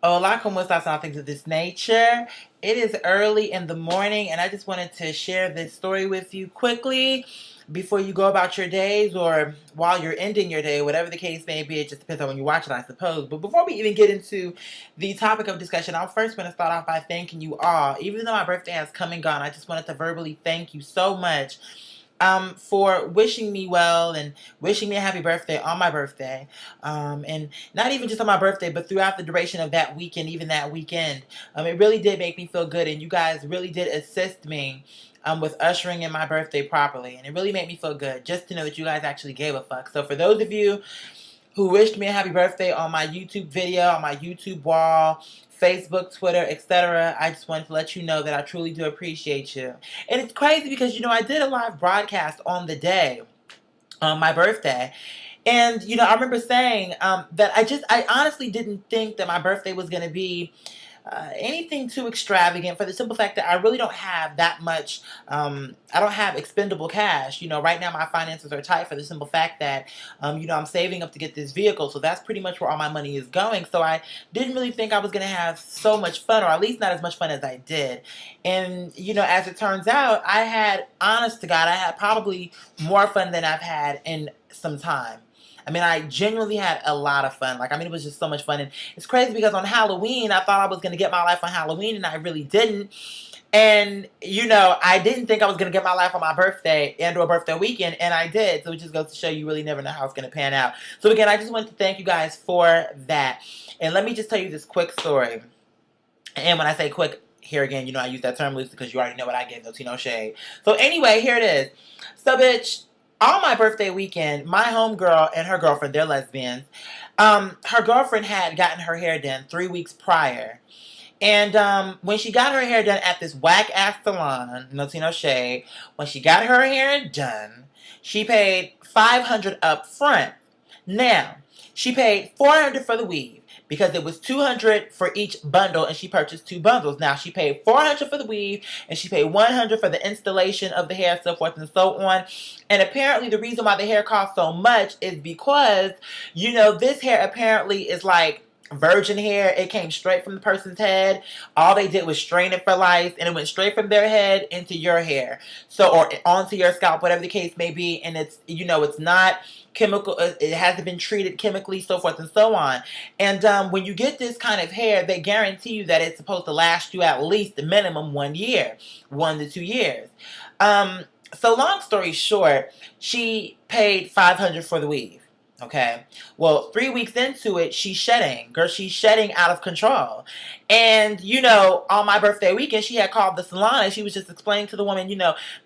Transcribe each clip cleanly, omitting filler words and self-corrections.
Hola, ¿cómo estás? And things of this nature. It is early in the morning, and I just wanted to share this story with you quickly before you go about your days or while you're ending your day, whatever the case may be. It just depends on when you watch it, I suppose. But before we even get into the topic of discussion, I first want to start off by thanking you all. Even though my birthday has come and gone, I just wanted to verbally thank you so much for wishing me well and wishing me a happy birthday on my birthday. And not even just on my birthday, but throughout the duration of that weekend, even that weekend. It really did make me feel good, and you guys really did assist me with ushering in my birthday properly. And it really made me feel good just to know that you guys actually gave a fuck. So for those of you who wished me a happy birthday on my YouTube video, on my YouTube wall, Facebook, Twitter, etc. I just wanted to let you know that I truly do appreciate you. And it's crazy because, I did a live broadcast on the day, on my birthday. And, I remember saying that I honestly didn't think that my birthday was going to be anything too extravagant, for the simple fact that I really don't have that much. I don't have expendable cash. Right now my finances are tight for the simple fact that, I'm saving up to get this vehicle. So that's pretty much where all my money is going. So I didn't really think I was going to have so much fun, or at least not as much fun as I did. And, as it turns out, honest to God, I had probably more fun than I've had in some time. I genuinely had a lot of fun. It was just so much fun. And it's crazy because on Halloween, I thought I was going to get my life on Halloween, and I really didn't. And, I didn't think I was going to get my life on my birthday and or birthday weekend, and I did. So it just goes to show you really never know how it's going to pan out. So again, I just wanted to thank you guys for that. And let me just tell you this quick story. And when I say quick, here again, I use that term loosely because you already know what I gave, no shade. So anyway, here it is. So, bitch, on my birthday weekend, my homegirl and her girlfriend, they're lesbians. Her girlfriend had gotten her hair done 3 weeks prior. And when she got her hair done at this whack-ass salon, no shade, when she got her hair done, she paid $500 up front. Now, she paid $400 for the weave because it was $200 for each bundle, and she purchased 2 bundles. Now, she paid $400 for the weave, and she paid $100 for the installation of the hair, so forth and so on. And apparently, the reason why the hair costs so much is because, this hair apparently is like virgin hair. It came straight from the person's head. All they did was strain it for lice, and it went straight from their head into your hair, or onto your scalp, whatever the case may be. And it's not chemical. It hasn't been treated chemically, so forth and so on. And when you get this kind of hair, they guarantee you that it's supposed to last you at least the minimum 1 year, 1 to 2 years. So long story short, she paid $500 for the weave. Okay. Well, 3 weeks into it, she's shedding. Girl, she's shedding out of control. And, on my birthday weekend, she had called the salon, and she was just explaining to the woman,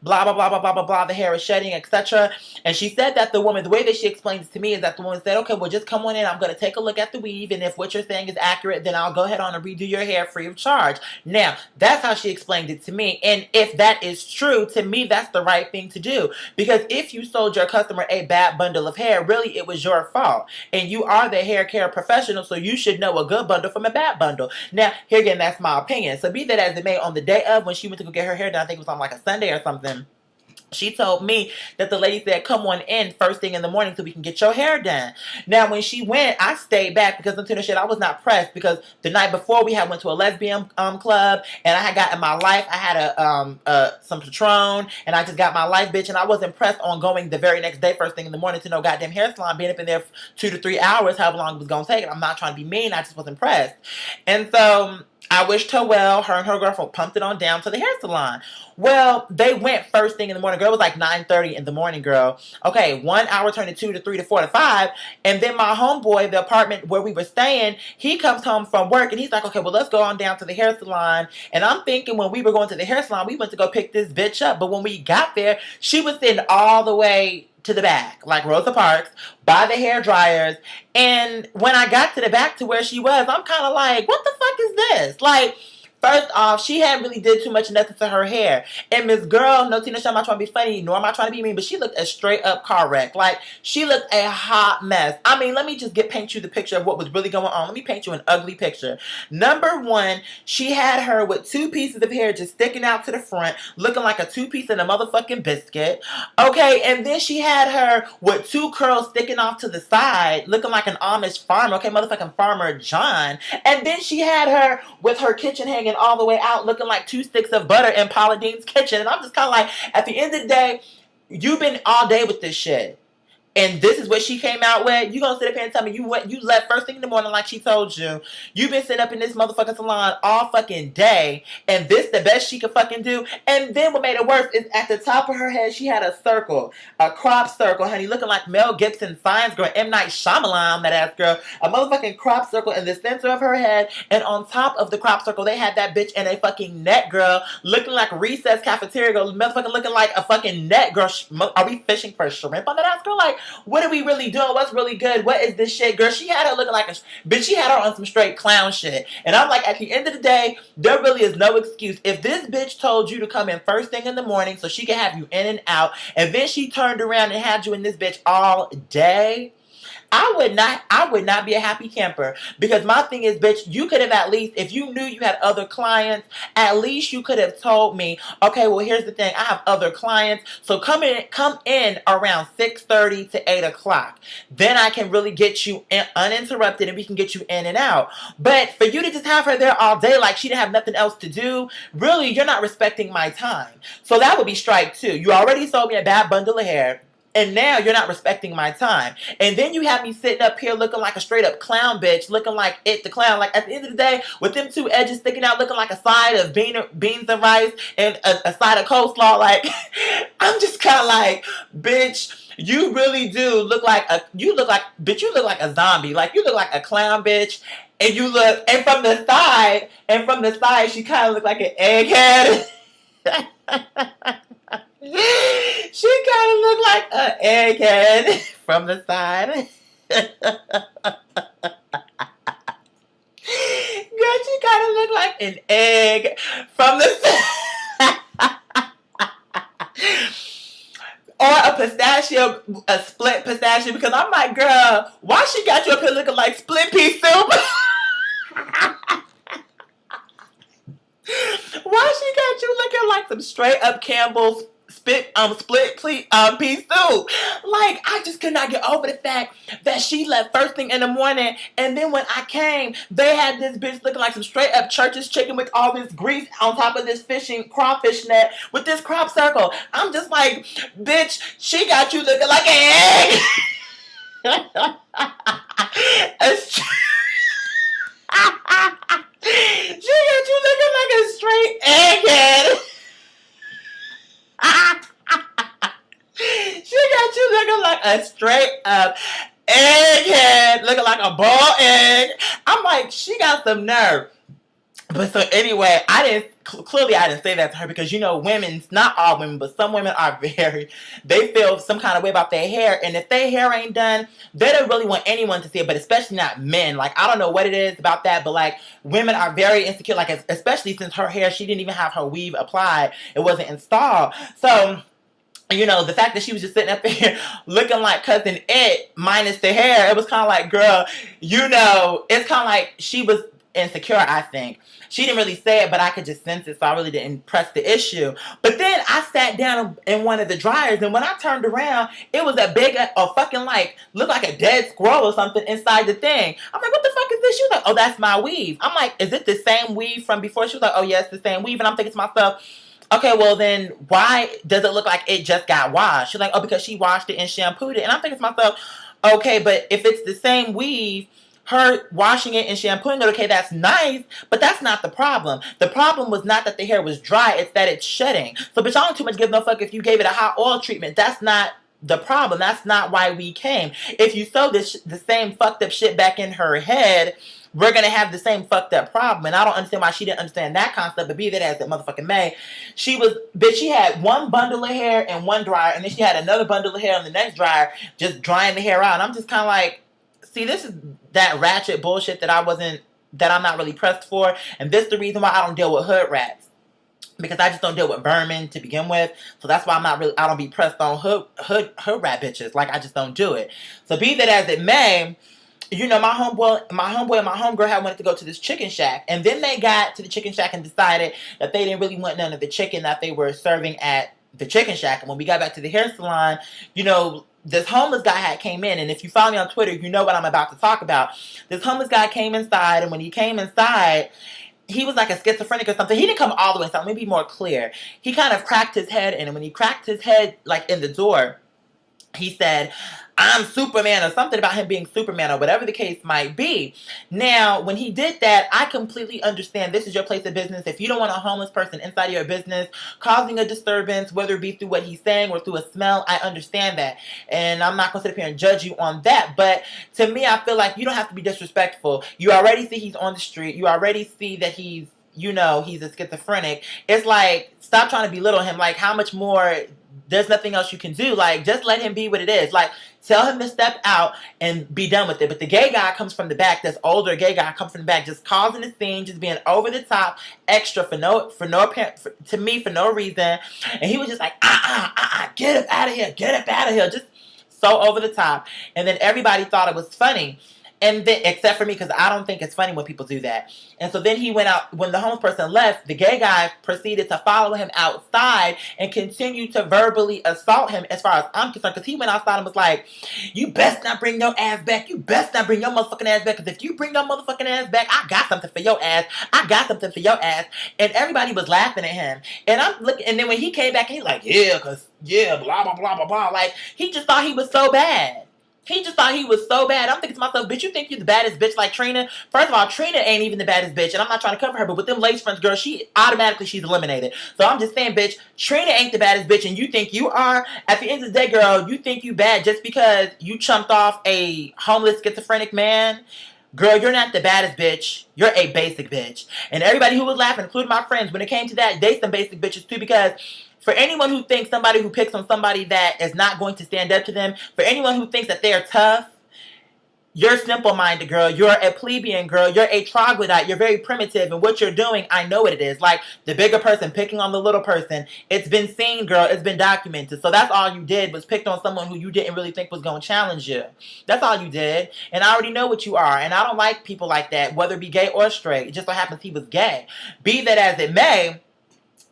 blah, blah, blah, blah, blah, blah, blah, the hair is shedding, etc. And she said that the way that she explained it to me is that the woman said, okay, well, just come on in. I'm going to take a look at the weave, and if what you're saying is accurate, then I'll go ahead on and redo your hair free of charge. Now, that's how she explained it to me. And if that is true, to me, that's the right thing to do. Because if you sold your customer a bad bundle of hair, really, it was your fault. And you are the hair care professional, so you should know a good bundle from a bad bundle. Now, here again, that's my opinion. So be that as it may, on the day of when she went to go get her hair done, I think it was on like a Sunday or something, she told me that the lady said, come on in first thing in the morning so we can get your hair done. Now, when she went, I stayed back because until the shit, I was not pressed because the night before we had went to a lesbian club, and I had gotten my life. I had some Patron, and I just got my life, bitch, and I wasn't pressed on going the very next day first thing in the morning to no goddamn hair salon, being up in there for 2 to 3 hours, however long it was going to take. And I'm not trying to be mean. I just wasn't pressed. And so I wished her well. Her and her girlfriend pumped it on down to the hair salon. Well, they went first thing in the morning. Girl, it was like 9:30 in the morning, girl. Okay, 1 hour turned to 2 to 3 to 4 to 5. And then my homeboy, the apartment where we were staying, he comes home from work, and he's like, okay, well, let's go on down to the hair salon. And I'm thinking when we were going to the hair salon, we went to go pick this bitch up. But when we got there, she was sitting all the way to the back, like Rosa Parks, by the hair dryers. And when I got to the back to where she was, I'm kind of like, what the fuck is this? Like, First off, she hadn't really did too much nothing to her hair. And Miss Girl, no Tina, I'm not trying to be funny, nor am I trying to be mean, but she looked a straight up car wreck. Like, she looked a hot mess. I mean, let me just paint you the picture of what was really going on. Let me paint you an ugly picture. Number one, she had her with two pieces of hair just sticking out to the front, looking like a two-piece in a motherfucking biscuit. Okay, and then she had her with two curls sticking off to the side, looking like an Amish farmer. Okay, motherfucking Farmer John. And then she had her with her kitchen hanging all the way out, looking like two sticks of butter in Paula Deen's kitchen. And I'm just kind of like, at the end of the day, you've been all day with this shit. And this is what she came out with. You gonna sit up here and tell me you left first thing in the morning like she told you. You've been sitting up in this motherfucking salon all fucking day, and this the best she could fucking do. And then what made it worse is at the top of her head she had a circle, a crop circle, honey, looking like Mel Gibson Signs girl, M. Night Shyamalan, that ass girl. A motherfucking crop circle in the center of her head, and on top of the crop circle they had that bitch in a fucking net, girl, looking like Recess Cafeteria girl, motherfucking looking like a fucking net, girl. Are we fishing for shrimp on that ass girl? Like, what are we really doing? What's really good? What is this shit? Girl, she had her looking like a bitch. She had her on some straight clown shit. And I'm like, at the end of the day, there really is no excuse. If this bitch told you to come in first thing in the morning so she could have you in and out, and then she turned around and had you in this bitch all day, I would not be a happy camper. Because my thing is, bitch, you could have at least, if you knew you had other clients, at least you could have told me, okay, well, here's the thing, I have other clients, so come in around 6:30 to 8 o'clock. Then I can really get you uninterrupted and we can get you in and out. But for you to just have her there all day like she didn't have nothing else to do, really, you're not respecting my time. So that would be strike two. You already sold me a bad bundle of hair. And now you're not respecting my time. And then you have me sitting up here looking like a straight up clown bitch, looking like it the clown. Like at the end of the day, with them two edges sticking out, looking like a side of beans and rice and a side of coleslaw. Like, I'm just kind of like, bitch, you really do look like you look like a zombie. Like, you look like a clown bitch. And from the side, she kind of looked like an egghead. She kind of looked like an egghead from the side. Girl, she kind of looked like an egg from the side. Or a split pistachio, because I'm like, girl, why she got you up here looking like split pea soup? Why she got you looking like some straight up Campbell's split pea soup? Like, I just could not get over the fact that she left first thing in the morning, and then when I came, they had this bitch looking like some straight up Church's chicken with all this grease on top of this crawfish net with this crop circle. I'm just like, bitch, she got you looking like an egg. She got you looking like a straight egghead. She got you looking like a straight up egghead, looking like a ball egg. I'm like, she got some nerve. But so anyway, I didn't say that to her because, you know, not all women, but some women are they feel some kind of way about their hair. And if their hair ain't done, they don't really want anyone to see it, but especially not men. Like, I don't know what it is about that, but like, women are very insecure, like, especially since her hair, she didn't even have her weave applied. It wasn't installed. So, you know, the fact that she was just sitting up here looking like Cousin It minus the hair, it was kind of like, girl, you know, it's kind of like she was insecure, I think. She didn't really say it, but I could just sense it, so I really didn't press the issue. But then I sat down in one of the dryers, and when I turned around, it was fucking like, looked like a dead squirrel or something inside the thing. I'm like, what the fuck is this? She was like, oh, that's my weave. I'm like, is it the same weave from before? She was like, oh, yeah, it's the same weave. And I'm thinking to myself, okay, well then, why does it look like it just got washed? She's like, oh, because she washed it and shampooed it. And I'm thinking to myself, okay, but if it's the same weave, her washing it and shampooing it, okay, that's nice, but that's not the problem. The problem was not that the hair was dry, it's that it's shedding. So, bitch, I don't too much give no fuck if you gave it a hot oil treatment. That's not the problem. That's not why we came. If you sew the same fucked up shit back in her head, we're going to have the same fucked up problem. And I don't understand why she didn't understand that concept, but be that as it motherfucking may. She had one bundle of hair in one dryer, and then she had another bundle of hair in the next dryer, just drying the hair out. And I'm just kind of like, see, this is that ratchet bullshit that I wasn't that I'm not really pressed for. And this is the reason why I don't deal with hood rats. Because I just don't deal with vermin to begin with. So that's why I don't be pressed on hood rat bitches. Like, I just don't do it. So be that as it may, my homeboy and my homegirl had wanted to go to this chicken shack. And then they got to the chicken shack and decided that they didn't really want none of the chicken that they were serving at the chicken shack. And when we got back to the hair salon, this homeless guy had came in. And if you follow me on Twitter, you know what I'm about to talk about. This homeless guy came inside. And when he came inside, he was like a schizophrenic or something. He didn't come all the way inside. Let me be more clear. He kind of cracked his head in. And when he cracked his head, like, in the door, he said, "I'm Superman," or something about him being Superman, or whatever the case might be. Now, when he did that, I completely understand this is your place of business. If you don't want a homeless person inside of your business causing a disturbance, whether it be through what he's saying or through a smell, I understand that. And I'm not going to sit up here and judge you on that. But to me, I feel like you don't have to be disrespectful. You already see he's on the street. You already see that he's a schizophrenic. It's like, stop trying to belittle him. Like, how much more? There's nothing else you can do. Like, just let him be what it is. Like, tell him to step out and be done with it. But the gay guy comes from the back. This older gay guy comes from the back, just causing a scene, just being over the top, extra for no reason. And he was just like, get up out of here, just so over the top. And then everybody thought it was funny. And then, except for me, because I don't think it's funny when people do that. And so then he went out. When the homeless person left, the gay guy proceeded to follow him outside and continue to verbally assault him, as far as I'm concerned. Because he went outside and was like, "You best not bring your ass back. You best not bring your motherfucking ass back. Because if you bring your motherfucking ass back, I got something for your ass. I got something for your ass." And everybody was laughing at him. And I'm looking. And then when he came back, he's like, "Yeah, blah blah blah blah blah." Like, he just thought he was so bad. He just thought he was so bad. I'm thinking to myself, bitch, you think you're the baddest bitch like Trina? First of all, Trina ain't even the baddest bitch. And I'm not trying to cover her, but with them lace fronts, girl, she's eliminated. So I'm just saying, bitch, Trina ain't the baddest bitch and you think you are? At the end of the day, girl, you think you bad just because you chumped off a homeless schizophrenic man? Girl, you're not the baddest bitch. You're a basic bitch. And everybody who was laughing, including my friends, when it came to that, they some basic bitches too, because for anyone who thinks somebody who picks on somebody that is not going to stand up to them, for anyone who thinks that they're tough, you're simple-minded, girl. You're a plebeian, girl. You're a troglodyte. You're very primitive. And what you're doing, I know what it is. Like, the bigger person picking on the little person. It's been seen, girl. It's been documented. So that's all you did, was picked on someone who you didn't really think was going to challenge you. That's all you did. And I already know what you are. And I don't like people like that, whether it be gay or straight. It just so happens he was gay. Be that as it may.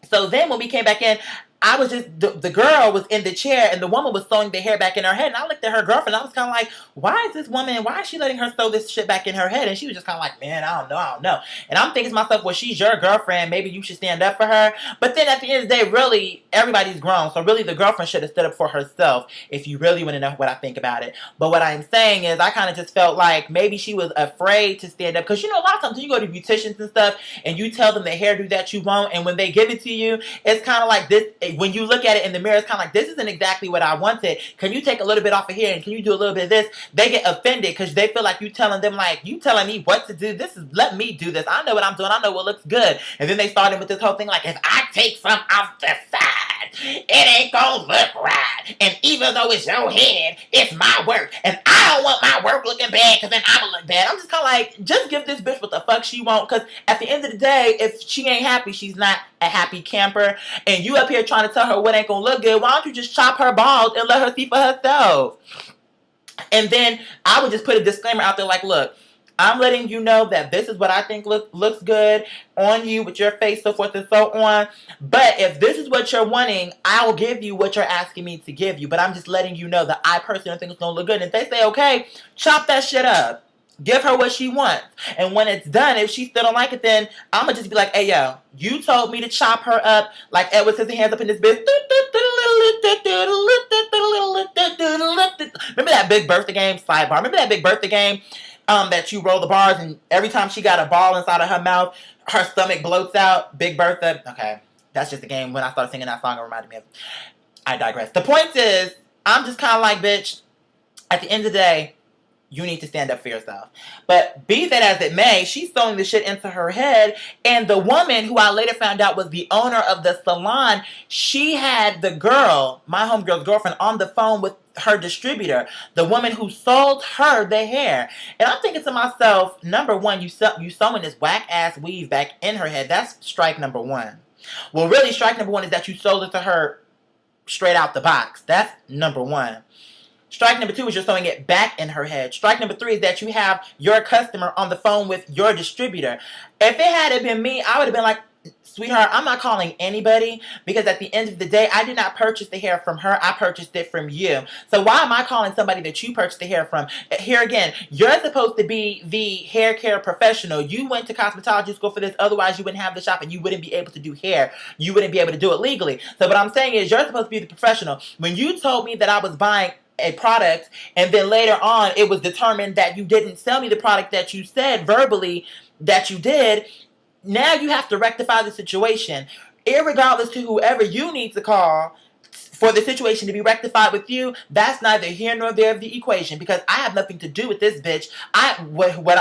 So then when we came back in, I was just, the girl was in the chair and the woman was sewing the hair back in her head. And I looked at her girlfriend. I was kind of like, why is she letting her sew this shit back in her head? And she was just kind of like, man, I don't know. And I'm thinking to myself, well, she's your girlfriend. Maybe you should stand up for her. But then at the end of the day, really, everybody's grown. So really, the girlfriend should have stood up for herself, if you really want to know what I think about it. But what I'm saying is, I kind of just felt like maybe she was afraid to stand up. Because, a lot of times when you go to beauticians and stuff and you tell them the hairdo that you want, and when they give it to you, it's kind of like this. When you look at it in the mirror, it's kind of like, this isn't exactly what I wanted. Can you take a little bit off of here and can you do a little bit of this? They get offended because they feel like you telling them, like, you telling me what to do. Let me do this. I know what I'm doing. I know what looks good. And then they started with this whole thing like, if I take some off the side, it ain't gonna look right. And even though it's your head, it's my work. And I don't want my work looking bad because then I'm gonna look bad. I'm just kind of like, just give this bitch what the fuck she want. Because at the end of the day, if she ain't happy, she's not a happy camper. And you up here trying to tell her what ain't gonna look good, why don't you just chop her balls and let her see for herself? And then I would just put a disclaimer out there like, look, I'm letting you know that this is what I think looks good on you with your face, so forth and so on. But if this is what you're wanting, I will give you what you're asking me to give you. But I'm just letting you know that I personally think it's going to look good. And if they say, okay, chop that shit up. Give her what she wants. And when it's done, if she still don't like it, then I'm going to just be like, hey, yo, you told me to chop her up like Edward Scissorhands up in this bitch. Remember that Big Birthday game? Sidebar. Remember that Big Birthday game that you roll the bars and every time she got a ball inside of her mouth, her stomach bloats out? Big Bertha. Okay. That's just a game. When I started singing that song, it reminded me of. I digress. The point is, I'm just kind of like, bitch, at the end of the day, you need to stand up for yourself. But be that as it may, she's throwing the shit into her head. And the woman, who I later found out was the owner of the salon, she had the girl, my homegirl's girlfriend, on the phone with her distributor, the woman who sold her the hair. And I'm thinking to myself, number one, you sewing this whack ass weave back in her head. That's strike number one. Well, really, strike number one is that you sold it to her straight out the box. That's number one. Strike number two is you're sewing it back in her head. Strike number three is that you have your customer on the phone with your distributor. If it had been me, I would have been like, sweetheart, I'm not calling anybody because at the end of the day, I did not purchase the hair from her. I purchased it from you. So why am I calling somebody that you purchased the hair from? Here again, you're supposed to be the hair care professional. You went to cosmetology school for this. Otherwise, you wouldn't have the shop and you wouldn't be able to do hair. You wouldn't be able to do it legally. So what I'm saying is you're supposed to be the professional. When you told me that I was buying a product and then later on it was determined that you didn't sell me the product that you said verbally that you did, now you have to rectify the situation. Irregardless to whoever you need to call for the situation to be rectified with you, that's neither here nor there of the equation because I have nothing to do with this bitch.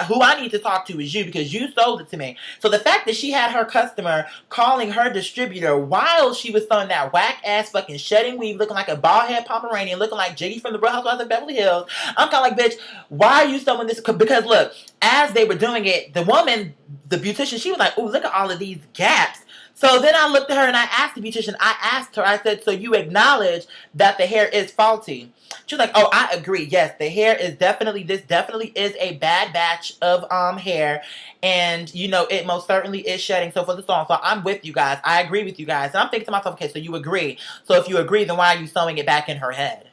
Who I need to talk to is you because you sold it to me. So the fact that she had her customer calling her distributor while she was throwing that whack ass fucking shedding weave, looking like a bald head Pomeranian, looking like Jiggy from the Real Housewives of Beverly Hills, I'm kind of like, bitch, why are you selling this? Because look, as they were doing it, the woman, the beautician, she was like, oh, look at all of these gaps. So then I looked at her and I asked the beautician, I said, so you acknowledge that the hair is faulty? She was like, oh, I agree. Yes, the hair is this definitely is a bad batch of hair. And, you know, it most certainly is shedding. So for the song, so I'm with you guys. I agree with you guys. And I'm thinking to myself, okay, so you agree. So if you agree, then why are you sewing it back in her head?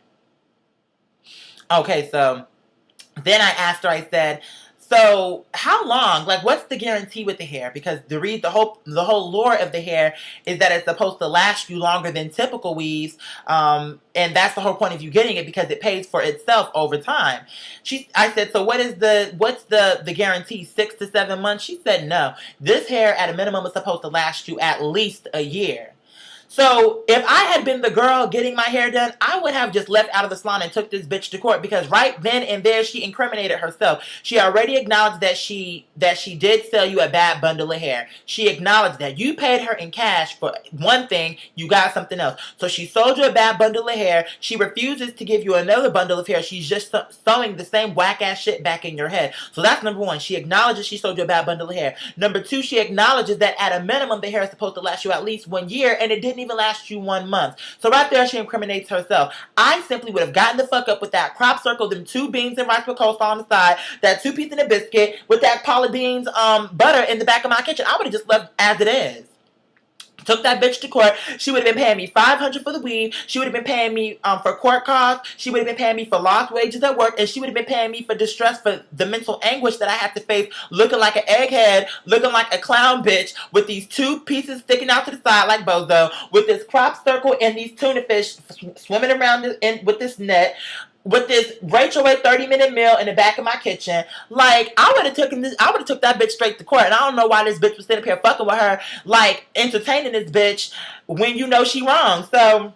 Okay, so then I asked her, I said, so how long, like what's the guarantee with the hair? Because the whole lore of the hair is that it's supposed to last you longer than typical weaves. And that's the whole point of you getting it because it pays for itself over time. I said, so what's the guarantee? 6 to 7 months? She said, no, this hair at a minimum is supposed to last you at least a year. So if I had been the girl getting my hair done, I would have just left out of the salon and took this bitch to court because right then and there she incriminated herself. She already acknowledged that she did sell you a bad bundle of hair. She acknowledged that you paid her in cash for one thing, you got something else. So she sold you a bad bundle of hair. She refuses to give you another bundle of hair. She's just sewing the same whack ass shit back in your head. So that's number one. She acknowledges she sold you a bad bundle of hair. Number two, she acknowledges that at a minimum the hair is supposed to last you at least 1 year and it didn't even last you 1 month. So right there she incriminates herself. I simply would have gotten the fuck up with that crop circle, them 2 beans and rice with coleslaw on the side, that 2 piece in a biscuit with that Paula Deen's butter in the back of my kitchen. I would have just left as it is. Took that bitch to court. She would have been paying me $500 for the weave. She would have been paying me for court costs. She would have been paying me for lost wages at work. And she would have been paying me for distress, for the mental anguish that I had to face, looking like an egghead, looking like a clown bitch, with these 2 pieces sticking out to the side like Bozo, with this crop circle and these tuna fish swimming around with this net, with this Rachel Ray 30-minute meal in the back of my kitchen. Like, I would have took that bitch straight to court. And I don't know why this bitch was sitting up here fucking with her, like, entertaining this bitch when you know she wrong. So,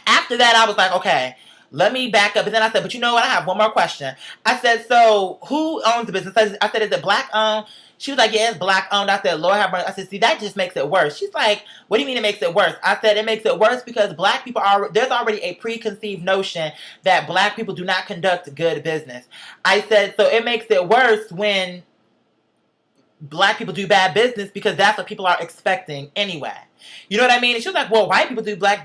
after that, I was like, okay, let me back up. And then I said, but you know what? I have one more question. I said, so, who owns the business? I said, is it black owned? She was like, yeah, it's black owned. I said, Lord have mercy. I said, see, that just makes it worse. She's like, what do you mean it makes it worse? I said, it makes it worse because black people there's already a preconceived notion that black people do not conduct good business. I said, so it makes it worse when black people do bad business because that's what people are expecting anyway. You know what I mean? And she was like, well, white people do bad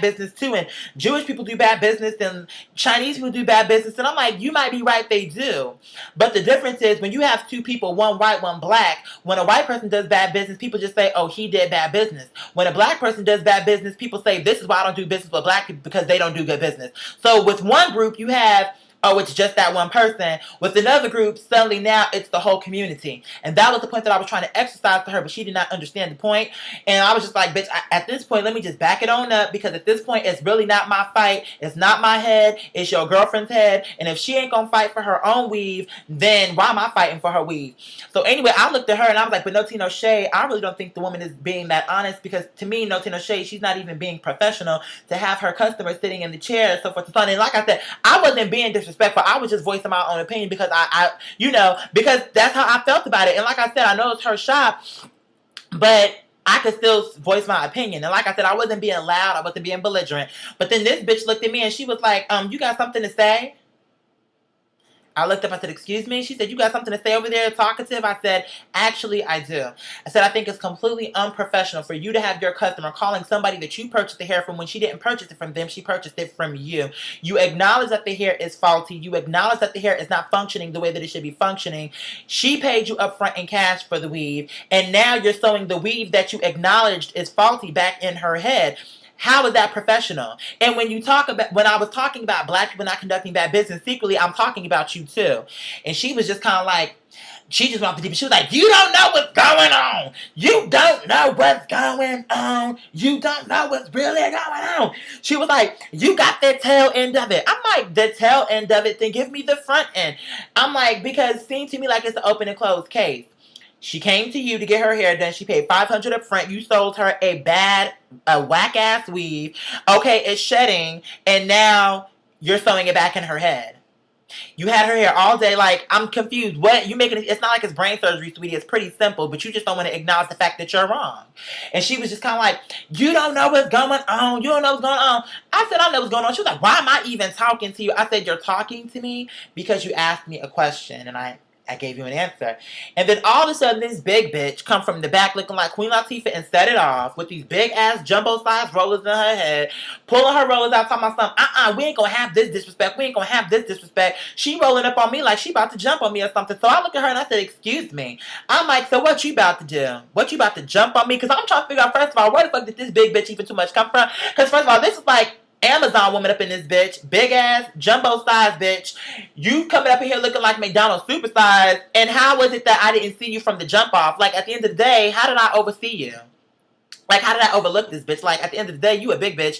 business too, and Jewish people do bad business, and Chinese people do bad business. And I'm like, you might be right, they do. But the difference is when you have 2 people, one white, one black, when a white person does bad business, people just say, oh, he did bad business. When a black person does bad business, people say, this is why I don't do business with black people, because they don't do good business. So with one group, you have, oh, it's just that one person. With another group, suddenly now it's the whole community. And that was the point that I was trying to exercise to her, but she did not understand the point. And I was just like, bitch, at this point, let me just back it on up, because at this point, it's really not my fight. It's not my head. It's your girlfriend's head. And if she ain't gonna fight for her own weave, then why am I fighting for her weave? So anyway, I looked at her and I was like, but no tea, no shade. I really don't think the woman is being that honest, because to me, no tea, no shade, she's not even being professional to have her customer sitting in the chair and so forth and so on. And like I said, I wasn't being disrespectful. I was just voicing my own opinion because because that's how I felt about it. And like I said, I know it's her shop, but I could still voice my opinion. And like I said, I wasn't being loud. I wasn't being belligerent. But then this bitch looked at me and she was like, you got something to say? I looked up, I said, excuse me? She said, you got something to say over there, talkative? I said, actually, I do. I said, I think it's completely unprofessional for you to have your customer calling somebody that you purchased the hair from when she didn't purchase it from them, she purchased it from you. You acknowledge that the hair is faulty. You acknowledge that the hair is not functioning the way that it should be functioning. She paid you upfront in cash for the weave, and now you're sewing the weave that you acknowledged is faulty back in her head. How is that professional? And when I was talking about black people not conducting bad business secretly, I'm talking about you too. And she was just kind of like, she just went off the deep. She was like, you don't know what's going on. You don't know what's going on. You don't know what's really going on. She was like, you got the tail end of it. I'm like, the tail end of it? Then give me the front end. I'm like, because it seemed to me like it's an open and closed case. She came to you to get her hair done. She paid $500 up front. You sold her a whack-ass weave. Okay, it's shedding, and now you're sewing it back in her head. You had her hair all day. Like, I'm confused. What? You making it? It's not like it's brain surgery, sweetie. It's pretty simple, but you just don't want to acknowledge the fact that you're wrong. And she was just kind of like, you don't know what's going on. You don't know what's going on. I said, I know what's going on. She was like, why am I even talking to you? I said, you're talking to me because you asked me a question, and I gave you an answer. And then all of a sudden, this big bitch come from the back looking like Queen Latifah and set it off with these big ass jumbo size rollers in her head, pulling her rollers out, talking about something. We ain't gonna have this disrespect. We ain't gonna have this disrespect. She rolling up on me like she about to jump on me or something. So I look at her and I said, excuse me. I'm like, so what you about to do? What you about to jump on me? Because I'm trying to figure out, first of all, where the fuck did this big bitch even too much come from? Because first of all, this is like Amazon woman up in this bitch. Big ass, jumbo size bitch. You coming up in here looking like McDonald's supersize. And how was it that I didn't see you from the jump off? Like, at the end of the day, how did I oversee you? Like, how did I overlook this bitch? Like, at the end of the day, you a big bitch.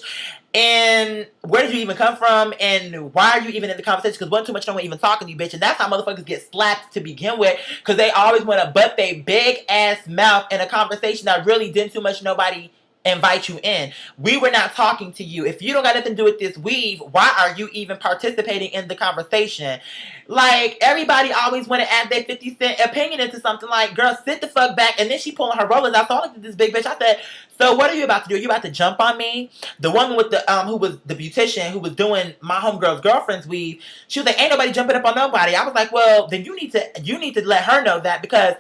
And where did you even come from? And why are you even in the conversation? Because one too much no one even talking to you, bitch. And that's how motherfuckers get slapped to begin with. Because they always want to butt their big ass mouth in a conversation that really didn't too much nobody invite you in. We were not talking to you. If you don't got nothing to do with this weave, why are you even participating in the conversation? Like, everybody always want to add their 50-cent opinion into something. Like, girl, sit the fuck back. And then she pulling her rollers out. So I looked at this big bitch. I said, so what are you about to do? Are you about to jump on me? The woman with the who was the beautician who was doing my homegirl's girlfriend's weave, she was like, ain't nobody jumping up on nobody. I was like, well, then you need to let her know that, because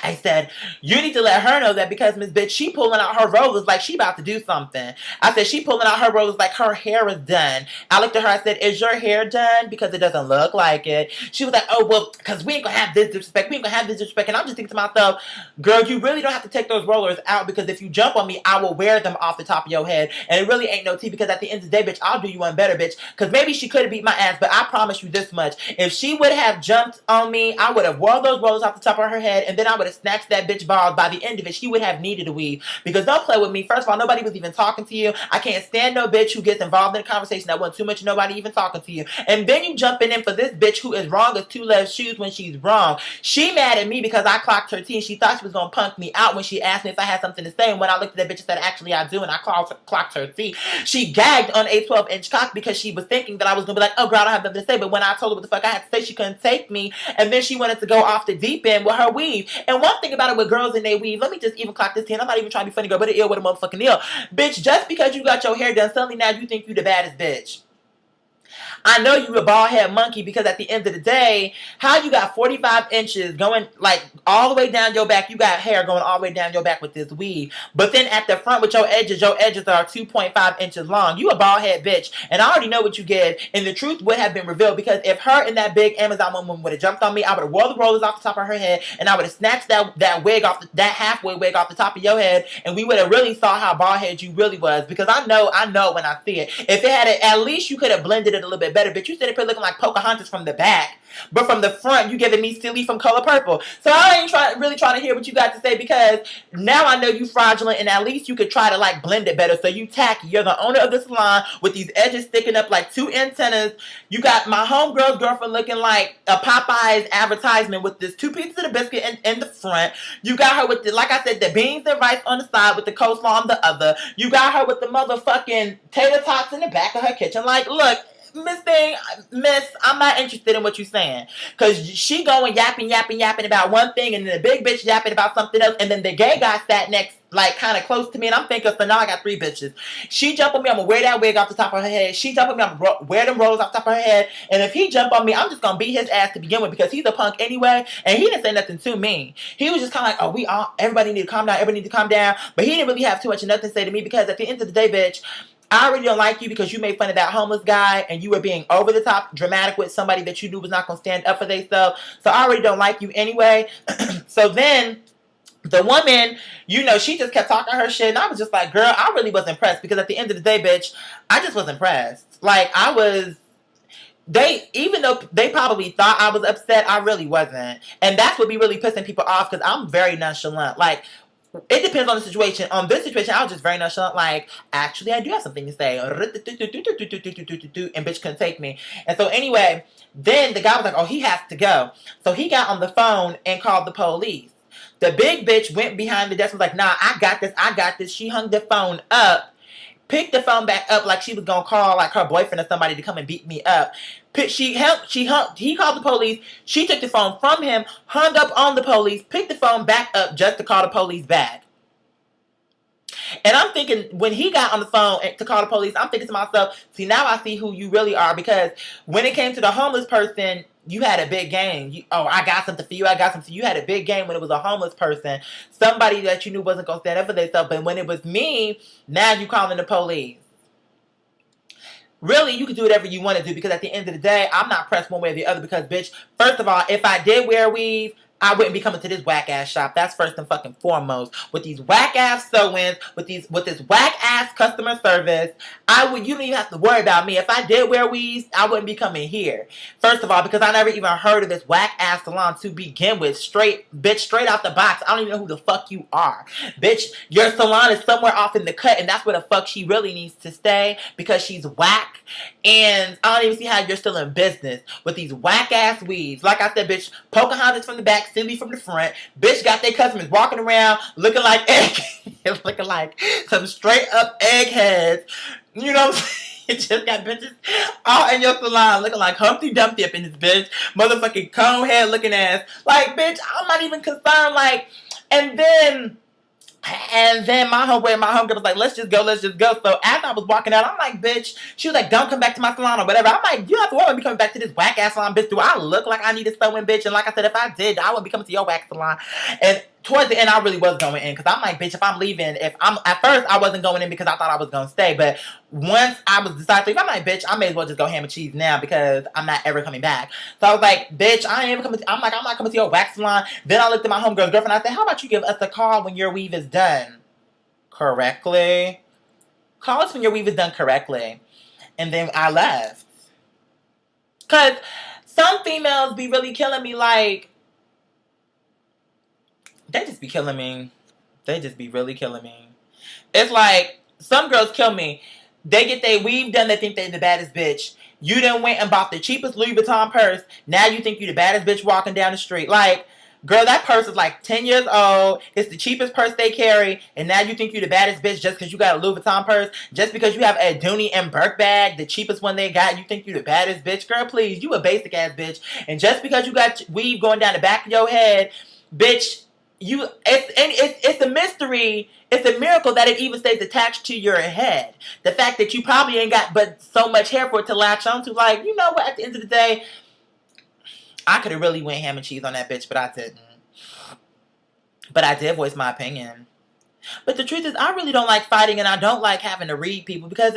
I said, you need to let her know that, because Miss Bitch, she pulling out her rollers like she about to do something. I said, she pulling out her rollers like her hair is done. I looked at her, I said, is your hair done? Because it doesn't look like it. She was like, oh, well, because we ain't going to have this disrespect. We ain't going to have this disrespect. And I'm just thinking to myself, girl, you really don't have to take those rollers out, because if you jump on me, I will wear them off the top of your head. And it really ain't no tea, because at the end of the day, bitch, I'll do you one better, bitch. Because maybe she could have beat my ass, but I promise you this much. If she would have jumped on me, I would have wore those rollers off the top of her head, and then I would have snatched that bitch balls. By the end of it, she would have needed a weave. Because don't play with me. First of all, nobody was even talking to you. I can't stand no bitch who gets involved in a conversation that wasn't too much, nobody even talking to you. And then you jumping in for this bitch who is wrong as two left shoes when she's wrong. She mad at me because I clocked her T, and she thought she was gonna punk me out when she asked me if I had something to say. And when I looked at that bitch and said, actually I do, and I clocked her T, she gagged on a 12-inch cock because she was thinking that I was gonna be like, oh girl, I don't have nothing to say. But when I told her what the fuck I had to say, she couldn't take me. And then she wanted to go off the deep end with her weave. And one thing about it with girls in their weave, let me just even clock this in. I'm not even trying to be funny, girl, but it ill with a motherfucking ill. Bitch, just because you got your hair done, suddenly now you think you the baddest bitch. I know you a bald head monkey, because at the end of the day, how you got 45 inches going like all the way down your back, you got hair going all the way down your back with this weave. But then at the front with your edges are 2.5 inches long. You a bald head bitch. And I already know what you get. And the truth would have been revealed, because if her and that big Amazon woman would have jumped on me, I would have wore the rollers off the top of her head, and I would have snatched that wig off, that halfway wig off the top of your head, and we would have really saw how bald head you really was. Because I know when I see it. If it had it, at least you could have blended it a little bit better, bitch. You sit up here looking like Pocahontas from the back, but from the front, you giving me silly from Color Purple. So I ain't really trying to hear what you got to say, because now I know you fraudulent, and at least you could try to like blend it better. So you tacky. You're the owner of the salon with these edges sticking up like two antennas. You got my homegirl's girlfriend looking like a Popeyes advertisement with this 2 pieces of the biscuit in the front. You got her with the, like I said, the beans and rice on the side with the coleslaw on the other. You got her with the motherfucking tater tots in the back of her kitchen. Like, look, Miss Thing, Miss, I'm not interested in what you're saying. Because she going yapping about one thing, and then the big bitch yapping about something else, and then the gay guy sat next, like, kind of close to me, and I'm thinking, so now I got three bitches. She jump on me, I'm going to wear that wig off the top of her head. She jump on me, I'm going to wear them rolls off the top of her head. And if he jump on me, I'm just going to beat his ass to begin with, because he's a punk anyway, and he didn't say nothing to me. He was just kind of like, oh, everybody need to calm down, everybody need to calm down. But he didn't really have too much of nothing to say to me, because at the end of the day, bitch, I already don't like you because you made fun of that homeless guy and you were being over the top dramatic with somebody that you knew was not going to stand up for themselves. So I already don't like you anyway. So then the woman, she just kept talking her shit, and I was just like, girl, I really was impressed, because at the end of the day, bitch, I just was impressed. Like, even though they probably thought I was upset, I really wasn't. And that's what be really pissing people off, because I'm very nonchalant. Like, it depends on the situation. On this situation, I was just very nonchalant. Like, actually, I do have something to say. And bitch couldn't take me. And so anyway, then the guy was like, oh, he has to go. So he got on the phone and called the police. The big bitch went behind the desk and was like, nah, I got this. She hung the phone up, picked the phone back up like she was going to call like her boyfriend or somebody to come and beat me up. He called the police. She took the phone from him, hung up on the police, picked the phone back up just to call the police back. And I'm thinking, when he got on the phone to call the police, I'm thinking to myself, see, now I see who you really are, because when it came to the homeless person, you had a big game. I got something for you. I got something. You had a big game when it was a homeless person, somebody that you knew wasn't going to stand up for themselves. But when it was me, now you calling the police. Really, you can do whatever you want to do, because at the end of the day, I'm not pressed one way or the other, because, bitch, first of all, if I did wear a weave, I wouldn't be coming to this whack-ass shop. That's first and fucking foremost. With these whack-ass sew-ins, with this whack-ass customer service, you don't even have to worry about me. If I did wear weaves, I wouldn't be coming here. First of all, because I never even heard of this whack-ass salon to begin with. Straight out the box. I don't even know who the fuck you are. Bitch, your salon is somewhere off in the cut, and that's where the fuck she really needs to stay, because she's whack. And I don't even see how you're still in business with these whack-ass weaves. Like I said, bitch, Pocahontas from the back, Cindy from the front. Bitch got their customers walking around looking like looking like some straight up eggheads. You know what I'm saying? You just got bitches all in your salon looking like Humpty Dumpty up in this bitch. Motherfucking cone head looking ass. Like, bitch, I'm not even concerned. Like, and then my homegirl was like, let's just go. So as I was walking out, I'm like, bitch, she was like, don't come back to my salon or whatever. I'm like, you don't have to worry about me coming back to this whack ass salon, bitch. Do I look like I need a sewing, bitch? And like I said, if I did, I wouldn't be coming to your whack salon. And towards the end, I really was going in, because I'm like, bitch, if I'm leaving, at first I wasn't going in because I thought I was going to stay, but once I was decided to leave, I'm like, bitch, I may as well just go ham and cheese now, because I'm not ever coming back. So I was like, bitch, I'm not coming to your wax salon. Then I looked at my homegirl's girlfriend, I said, how about you give us a call when your weave is done correctly? Call us when your weave is done correctly. And then I left. Because some females be really killing me, like, they just be killing me. They just be really killing me. It's like, some girls kill me. They get their weave done, they think they're the baddest bitch. You done went and bought the cheapest Louis Vuitton purse. Now you think you the baddest bitch walking down the street. Like, girl, that purse is like 10 years old. It's the cheapest purse they carry. And now you think you the baddest bitch just because you got a Louis Vuitton purse. Just because you have a Dooney and Burke bag, the cheapest one they got, you think you the baddest bitch. Girl, please, you a basic ass bitch. And just because you got weave going down the back of your head, bitch, it's a mystery. It's a miracle that it even stays attached to your head. The fact that you probably ain't got but so much hair for it to latch onto. Like, you know what? At the end of the day, I could have really went ham and cheese on that bitch, but I didn't. But I did voice my opinion. But the truth is, I really don't like fighting, and I don't like having to read people, because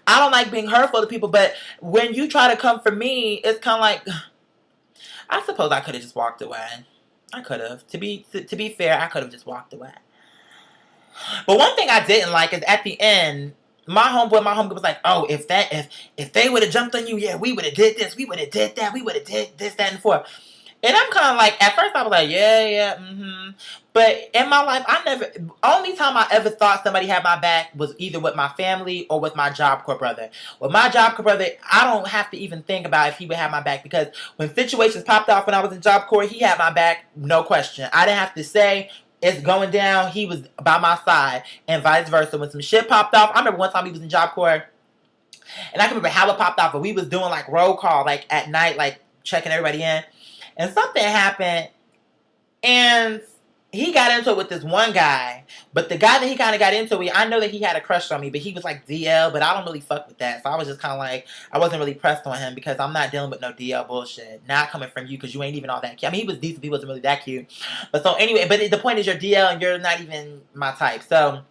I don't like being hurtful to people. But when you try to come for me, it's kind of like, I suppose I could have just walked away. I could have. To be fair, I could have just walked away. But one thing I didn't like is at the end, my homegirl was like, oh, if they would have jumped on you, yeah, we would have did this, we would have did that, we would have did this, that, and forth. And I'm kind of like, at first I was like, yeah, But in my life, only time I ever thought somebody had my back was either with my family or with my Job Corps brother. With my Job Corps brother, I don't have to even think about if he would have my back, because when situations popped off when I was in Job Corps, he had my back, no question. I didn't have to say, it's going down, he was by my side, and vice versa. When some shit popped off, I remember one time he was in Job Corps, And I can remember how it popped off, but we was doing like roll call, like at night, like checking everybody in. And something happened, and he got into it with this one guy. But the guy that he kind of got into it, I know that he had a crush on me, but he was like DL, but I don't really fuck with that. So I was just kind of like, I wasn't really pressed on him because I'm not dealing with no DL bullshit. Not coming from you because you ain't even all that cute. I mean, he was decent, he wasn't really that cute. But so anyway, but the point is you're DL and you're not even my type. So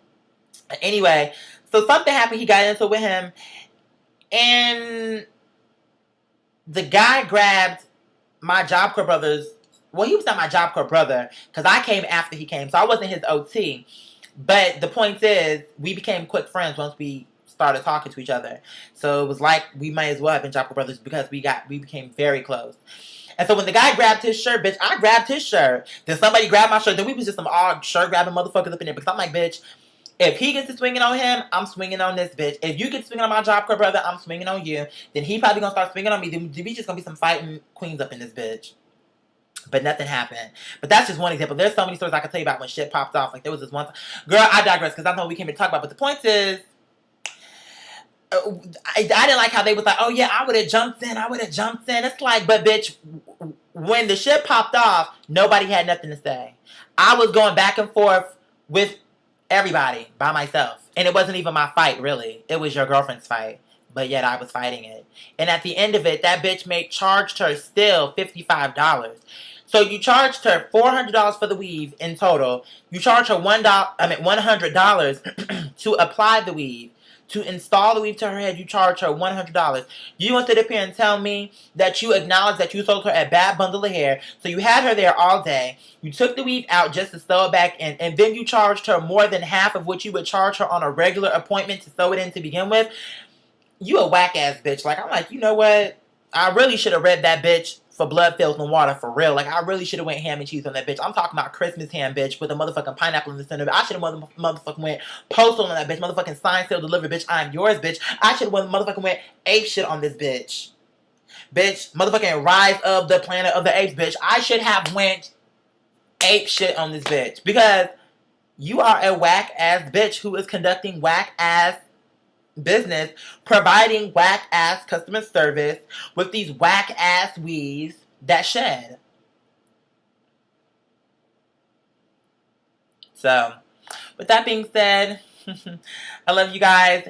anyway, so something happened. He got into it with him. And the guy grabbed my Job Corps brother's. Well, he was not my Job Corps brother because I came after he came, so I wasn't his OT. But the point is, we became quick friends once we started talking to each other. So it was like we might as well have been Job Corps brothers because we became very close. And so when the guy grabbed his shirt, bitch, I grabbed his shirt. Then somebody grabbed my shirt. Then we was just some odd shirt grabbing motherfuckers up in there because I'm like, bitch. If he gets to swinging on him, I'm swinging on this bitch. If you get swinging on my Job Corps brother, I'm swinging on you. Then he probably gonna start swinging on me. Then we just gonna be some fighting queens up in this bitch. But nothing happened. But that's just one example. There's so many stories I could tell you about when shit popped off. Like there was this one time. Girl, I digress because I know we came here to talk about. But the point is, I didn't like how they was like, oh yeah, I would have jumped in. It's like, but bitch, when the shit popped off, nobody had nothing to say. I was going back and forth with everybody by myself. And it wasn't even my fight, really. It was your girlfriend's fight. But yet I was fighting it. And at the end of it, that bitch charged her still $55. So you charged her $400 for the weave in total. You charge her $100 to apply the weave. To install the weave to her head, you charge her $100. You want to sit up here and tell me that you acknowledge that you sold her a bad bundle of hair. So you had her there all day. You took the weave out just to sew it back in. And then you charged her more than half of what you would charge her on a regular appointment to sew it in to begin with. You a whack ass bitch. Like, I'm like, you know what? I really should have read that bitch for blood, filth, and water for real. Like, I really should have went ham and cheese on that bitch. I'm talking about Christmas ham, bitch, with a motherfucking pineapple in the center. I should have motherfucking went postal on that bitch. Motherfucking sign, seal, deliver, bitch. I'm yours, bitch. I should have motherfucking went ape shit on this bitch. Bitch, motherfucking Rise of the Planet of the Apes, bitch. I should have went ape shit on this bitch. Because you are a whack ass bitch who is conducting whack ass business, providing whack ass customer service with these whack ass weaves that shed. So, with that being said, I love you guys.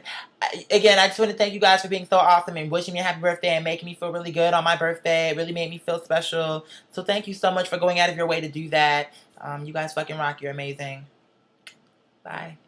Again, I just want to thank you guys for being so awesome and wishing me a happy birthday and making me feel really good on my birthday. It really made me feel special. So thank you so much for going out of your way to do that. You guys fucking rock. You're amazing. Bye.